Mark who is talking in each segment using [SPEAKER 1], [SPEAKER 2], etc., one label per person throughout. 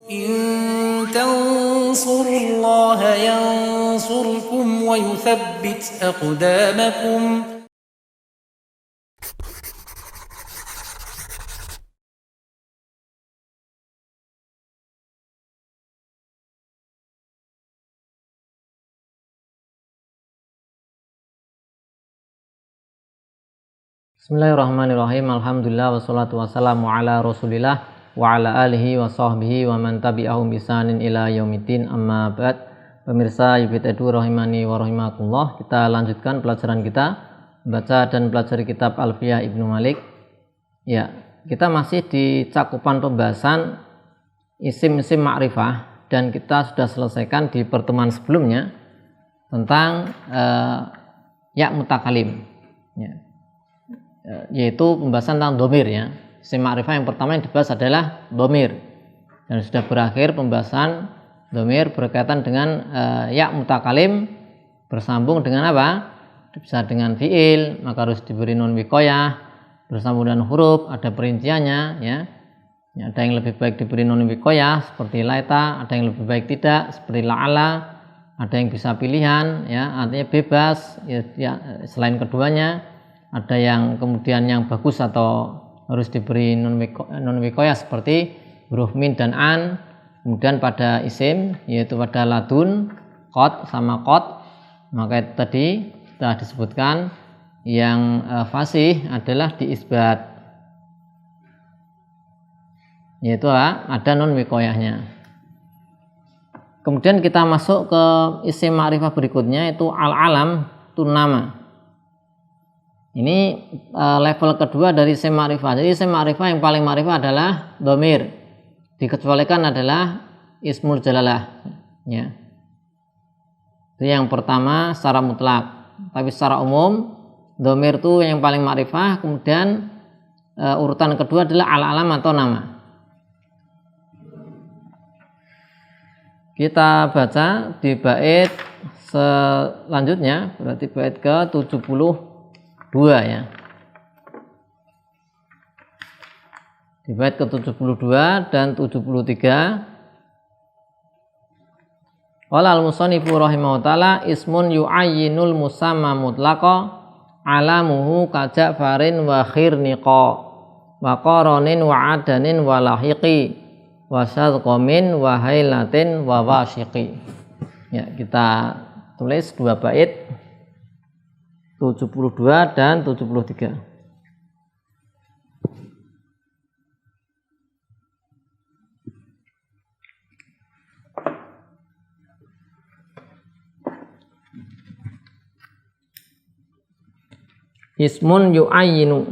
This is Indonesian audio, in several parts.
[SPEAKER 1] إن تنصروا الله ينصركم ويثبت أقدامكم.
[SPEAKER 2] Bismillahirrahmanirrahim. Alhamdulillah wassalatu wassalamu ala Rasulillah wa ala alihi wa sahbihi wa man tabi'ahum bisanin ila yaumiddin, amma ba'd. Pemirsa YBT Edu rahimani wa rahimakumullah, kita lanjutkan pelajaran kita baca dan pelajari kitab Alfiyah Ibnu Malik. Ya, kita masih di cakupan pembahasan isim-isim ma'rifah dan kita sudah selesaikan di pertemuan sebelumnya tentang ya mutakalim. Ya. Yaitu pembahasan tentang domir ya. Isim ma'rifah yang pertama yang dibahas adalah domir, dan sudah berakhir pembahasan domir berkaitan dengan ya mutakalim bersambung dengan apa? Bisa dengan fiil, maka harus diberi nun wiqayah, bersambung dengan huruf, ada perinciannya ya. Ada yang lebih baik diberi nun wiqayah seperti laita, ada yang lebih baik tidak seperti la'ala, ada yang bisa pilihan ya, artinya bebas ya, selain keduanya. Ada yang kemudian yang bagus atau harus diberi nun wiqayah seperti huruf min dan an. Kemudian pada isim yaitu pada ladun, qad sama qad, maka itu tadi telah disebutkan yang fasih adalah diisbat, yaitu ada nun wiqayahnya. Kemudian kita masuk ke isim ma'rifah berikutnya, itu al-alam, itu nama. Ini level kedua dari isim ma'rifah. Jadi isim ma'rifah yang paling ma'rifah adalah domir, dikecualikan adalah ismul jalalah ya. Itu yang pertama secara mutlak. Tapi secara umum domir itu yang paling ma'rifah. Kemudian urutan kedua adalah al-alam atau nama. Kita baca di bait selanjutnya, berarti bait ke 72 ya. Di bait ke-72 dan 73. Qala al-musannifu rahimahullah ta'ala ismun yu'ayyinul musamma mutlaqa alamuhu ka ja'farin wa khirniqa wa qaranin wa adanin wa lahiqi wa sadqamin wa hailatin wa washiqi. Ya, kita tulis dua bait 72 dan 73. Ismun yu'ayyinu,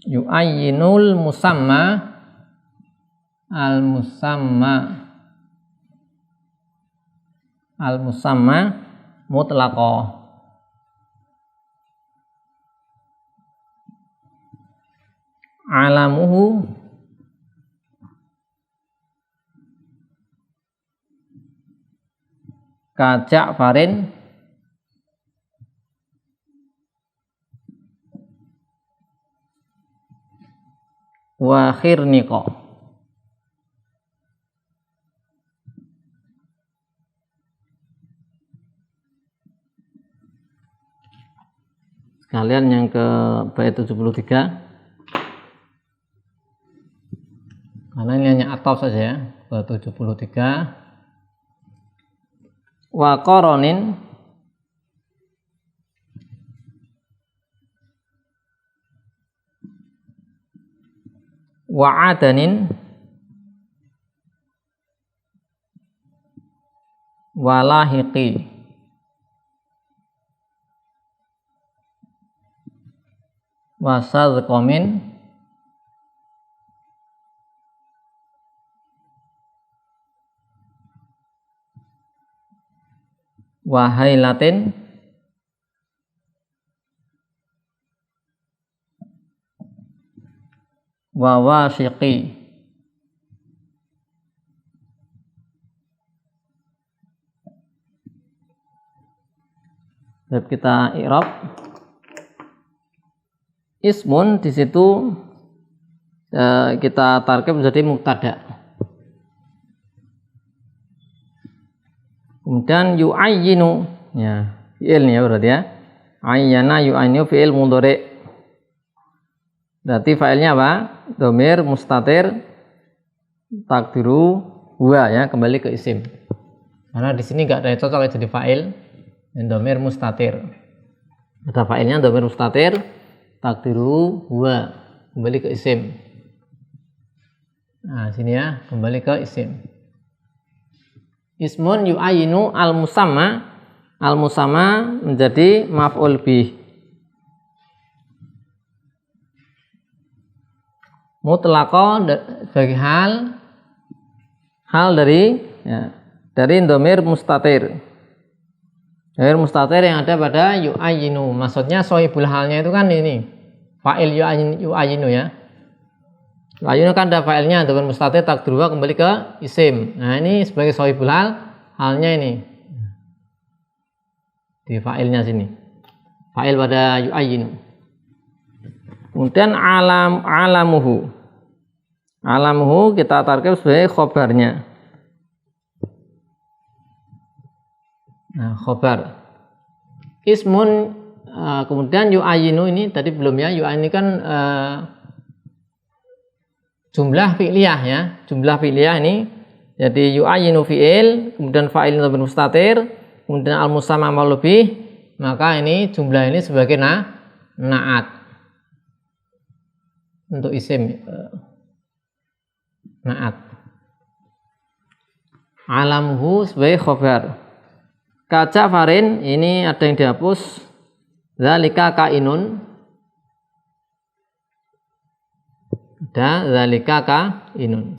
[SPEAKER 2] yu'ayyinul musamma al-musamma mutlaqo alamuhu ka ja'farin wa khirniqa. Sekalian yang ke bait 73, karena ini hanya ataf saja ya, ke 73. Wa qaranin wa adanin wa lahiqi wa sadqamin wa hailatin wa washiqi. Kita i'rab Ismun di situ kita tarkib menjadi mubtada. Kemudian yu'ayyinu, ya, fi'il nih ya berarti ya. Ayyana yu'ayyinu fi'il mudhari'. Berarti fa'ilnya apa? Dhamir mustatir takdiru huwa, ya, kembali ke isim. Karena di sini enggak ada yang cocok jadi fa'il, dhamir mustatir. Ada fa'ilnya dhamir mustatir takdiru huwa, kembali ke isim. Nah, sini ya, kembali ke isim. Ismun yu'ayinu al-musamma. Al-musamma menjadi maf'ul bih. Mutlaqo sebagai hal dari, ya, dari dhamir mustatir. Dhamir mustatir yang ada pada yu'ayinu. Maksudnya sohibul halnya itu kan ini fa'il yu'ayinu, ya. Yu'ayinu kan ada fa'ilnya dhamir mustatir takdiru kembali ke isim. Nah, ini sebagai sohibul halnya ini di fa'ilnya sini. Fa'il pada yu'ayinu. Kemudian alamuhu. Alamuhu kita tarkib sebagai khobarnya. Nah, khobar. Ismun, kemudian yu'ayinu ini tadi belum ya. Yu'ayinu kan jumlah fi'liyah, ya. Jumlah fi'liyah ini. Jadi yu'ayinu fi'il, kemudian fa'il dhamir mustatir, kemudian al-musamma maf'ul bih, maka ini jumlah ini sebagai na'at untuk isim, na'at. Alamuhu sebagai khobar. Ka Ja'farin ini ada yang dihapus. Zalika kainun. Ada zalika kainun.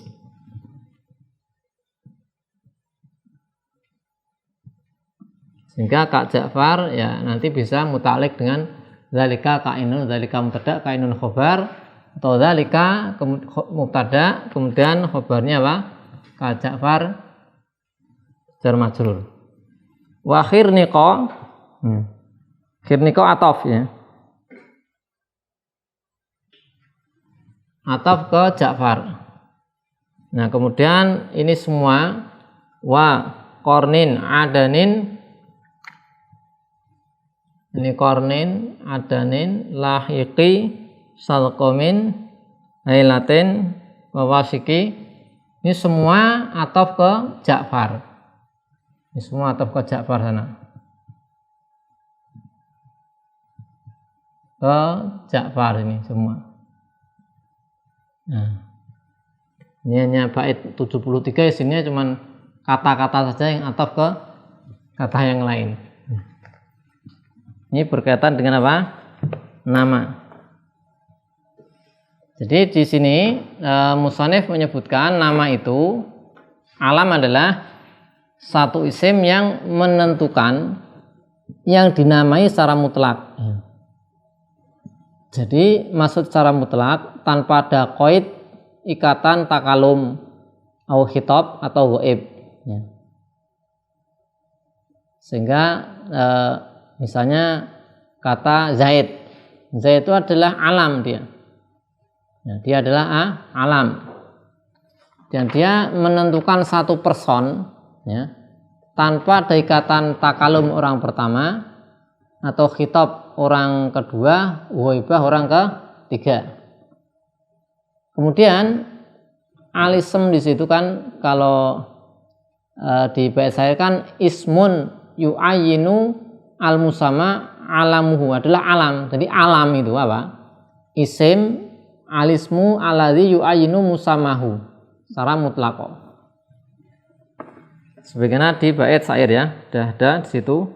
[SPEAKER 2] Sehingga Kak Ja'far, ya, nanti bisa muta'alliq dengan zalika kainun, zalika mubtada, kainun khobar, atau zalika mubtada, kemudian khobarnya apa? Kak Ja'far jar majrur. Wa khirniqa, khirniqa ataf, ya, ataf ke Ja'far. Nah, kemudian ini semua wa qornin adanin, ini kornin, adanin, lahiqi, salqomin, hailatin, wawasiki. Ini semua ataf ke Ja'far. Ini semua ataf ke Ja'far sana. Ke Ja'far ini semua. Nah, ini hanya bait 73, isinya cuman kata-kata saja yang ataf ke kata yang lain. Ini berkaitan dengan apa? Nama. Jadi di sini musannif menyebutkan nama itu, alam adalah satu isim yang menentukan, yang dinamai secara mutlak. Jadi maksud secara mutlak tanpa ada qaid, ikatan takalum, atau khitab atau ghaib. Sehingga misalnya kata Zaid. Zaid itu adalah alam dia. Ya, dia adalah alam. Dan dia menentukan satu person, ya, tanpa ada ikatan takalum orang pertama atau khitab orang kedua, ghaibah orang ketiga. Kemudian alism di situ kan kalau di bahasa saya kan ismun yu'ayinu al-musamma alamuhu adalah alam. Jadi alam itu apa? Isim alismu alladzi yu'ayinu musamahu secara mutlaqo. Sebagaimana di bait syair, ya, sudah ada di situ.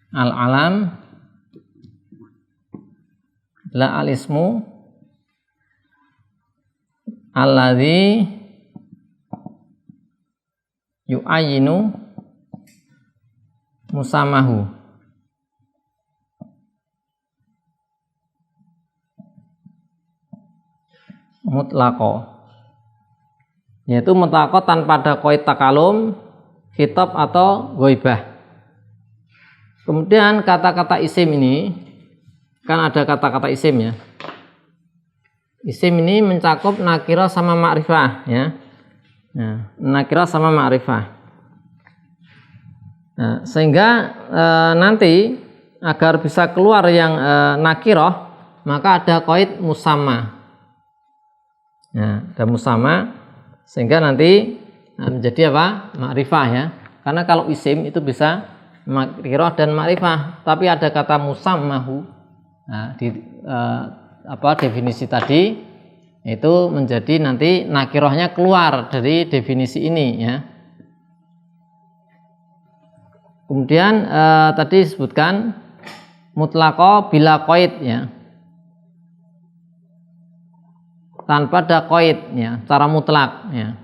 [SPEAKER 2] Al-alam adalah alismu alladzi yu'ayinu musamahu. Mutlaqo, yaitu mutlaqo tanpa ada qaid takalum, khitab atau ghaibah. Kemudian kata-kata isim ini, kan ada kata-kata isim ya. Isim ini mencakup nakirah sama ma'rifah ya. Nah, nakirah sama ma'rifah. Nah, sehingga nanti agar bisa keluar yang nakirah, maka ada qaid musamma. Nah, ada musamma sehingga nanti menjadi apa? Ma'rifah ya. Karena kalau isim itu bisa nakirah dan ma'rifah, tapi ada kata musammahu. Nah, di definisi tadi itu menjadi nanti nakirahnya keluar dari definisi ini ya. Kemudian tadi disebutkan mutlaqah bila qaid ya, tanpa ada qaid ya, secara mutlak ya,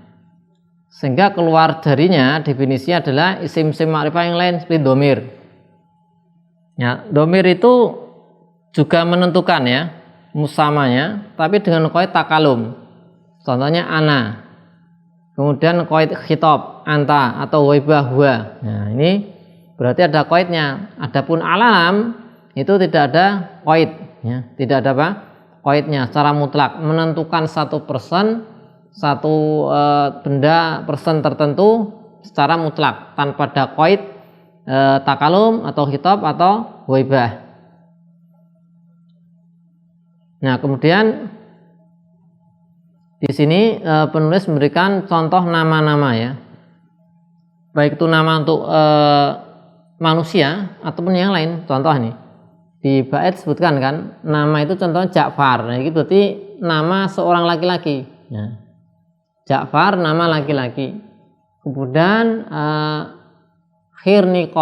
[SPEAKER 2] sehingga keluar darinya definisi adalah isim-isim ma'rifah yang lain seperti domir ya. Domir itu juga menentukan ya musamanya, tapi dengan qaid takalum. Contohnya ana. Kemudian qaid khitab anta atau waibah huwa. Nah, ini berarti ada qaidnya. Adapun alam itu tidak ada qaid ya, tidak ada apa? Qaidnya secara mutlak, menentukan satu person, satu benda person tertentu secara mutlak tanpa ada qaid takalum atau khitab atau waibah. Nah, kemudian di sini penulis memberikan contoh nama-nama ya, baik itu nama untuk manusia ataupun yang lain. Contoh nih di bait sebutkan kan, nama itu contohnya Ja'far. Nah, itu berarti nama seorang laki-laki. Nah, Ja'far nama laki-laki. Kemudian Khirnik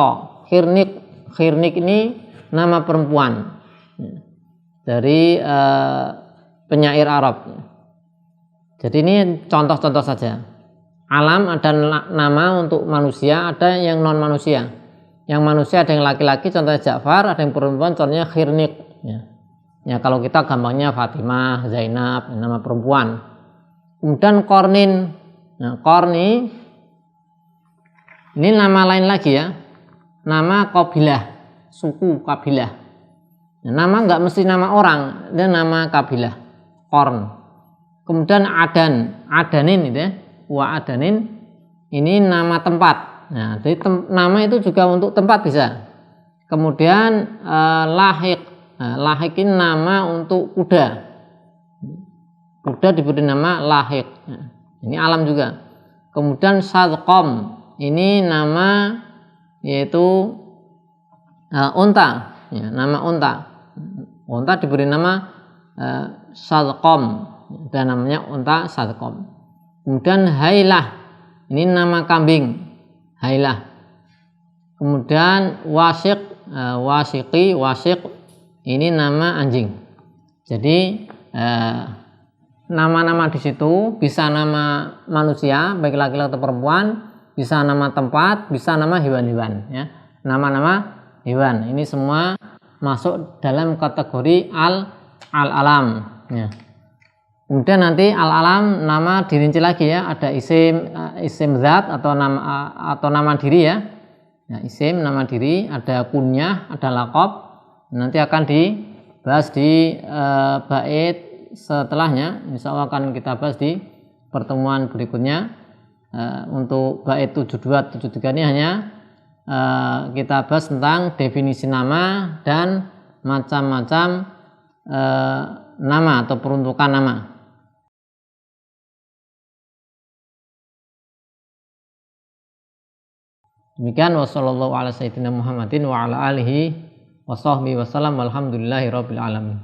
[SPEAKER 2] ini nama perempuan dari penyair Arab. Jadi ini contoh-contoh saja. Alam ada nama untuk manusia, ada yang non manusia. Yang manusia ada yang laki-laki, contohnya Ja'far, ada yang perempuan, contohnya Khirnik. Ya, kalau kita gampangnya Fatimah, Zainab, nama perempuan. Kemudian Qornin. Nah, Qorni ini nama lain lagi ya. Nama kabilah, suku kabilah. Nah, nama nggak mesti nama orang, dia nama kabilah, Qorn. Kemudian Adanin itu ya, wa Adanin ini nama tempat. Nah, jadi nama itu juga untuk tempat bisa. Kemudian Lahik, Lahik ini nama untuk kuda. Kuda diberi nama Lahik. Nah, ini alam juga. Kemudian Sadqom ini nama yaitu unta, ya, nama unta. Unta diberi nama Sadqom dan namanya unta Sadqom. Kemudian Hailah ini nama kambing, Hailah. Kemudian Wasiq ini nama anjing. Jadi nama-nama di situ bisa nama manusia baik laki-laki atau perempuan, bisa nama tempat, bisa nama hewan-hewan ya. Nama-nama hewan ini semua masuk dalam kategori al-alam ya. Kemudian nanti al-alam nama dirinci lagi ya, ada isim zat atau nama diri ya. Ya, isim nama diri, ada kunyah, ada laqab. Nanti akan dibahas di bait setelahnya. Insyaallah akan kita bahas di pertemuan berikutnya. Untuk bait 72 73 ini hanya kita bahas tentang definisi nama dan macam-macam nama atau peruntukan nama. Demikian wassallallahu ala sayyidina Muhammadin wa ala alihi wa sahbihi wasallam walhamdulillahi rabbil alamin.